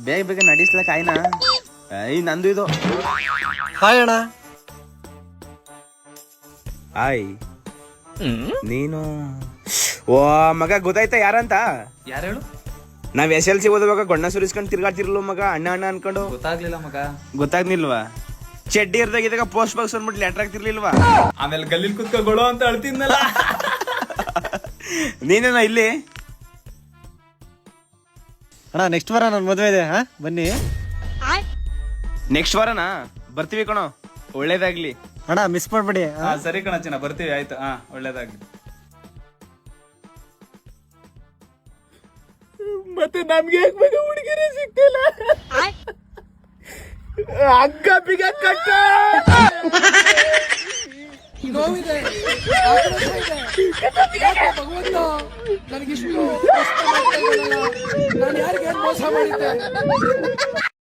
ಬೇಗ ಬೇಗ ನಡಿಸ್ಲಕ್ಕ ಆಯ್ನಾ ನಂದು ಇದು ಹಾಯ್ ಅಣ್ಣ. ಆಯ್ ನೀನು ಓ ಮಗ ಗೊತ್ತಾಯ್ತಾ ಯಾರಂತ? ಯಾರು ಹೇಳು? ನಾವ್ SLC ಓದುವಾಗ ಗೊಣ್ಣ ಸುರಿಸ್ಕೊಂಡು ತಿರ್ಗಾಡ್ತಿರ್ಲು ಮಗ, ಅಣ್ಣ ಅಣ್ಣ ಅನ್ಕೊಂಡು. ಗೊತ್ತಾಗ್ಲಿಲ್ಲ ಮಗ. ಗೊತ್ತಾಗ್ನಿಲ್ವಾ? ಚಡ್ಡಿ ಇರ್ದಾಗ ಪೋಸ್ಟ್ ಬಾಕ್ಸ್ ಅಂದ್ಬಿಟ್ಟು ಲೆಟರ್ ಆಗ್ತಿರ್ಲಿಲ್ವಾ? ಆಮೇಲೆ ಗಲ್ಲಿಲ್ ಕುತ್ಕೊಳೋ ಅಂತ ಅಳ್ತಿದ್ನಲ್ಲ. ನೀನೇನ ಇಲ್ಲಿ? ಅಣ್ಣ ನೆಕ್ಸ್ಟ್ ವಾರ ನನ್ನ ಮದುವೆ ಇದೆ, ಬನ್ನಿ. ನೆಕ್ಸ್ಟ್ ವಾರನಾ? ಬರ್ತೀವಿ ಕಣೋ, ಒಳ್ಳೇದಾಗ್ಲಿ. ಅಣ್ಣ ಮಿಸ್ ಮಾಡ್ಬೇಡಿ. ಸರಿ ಕಣ ಚಿನ್ನ, ಬರ್ತೀವಿ. ಆಯ್ತು, ಒಳ್ಳೇದಾಗ್ಲಿ. ಮತ್ತೆ ನಮ್ಗೆ ಹುಡುಗಿರೇ ಸಿಗ್ತಿಲ್ಲ. ಹಗ್ಗ ಬಿಗ ಕಟ್ಟ ನೋವಿದೆ, ಭಗವಂತ ನನಗಿಷ್ಟು ನಾನು ಯಾರಿಗೆ ಮೋಸ ಮಾಡಿದ್ದೆ.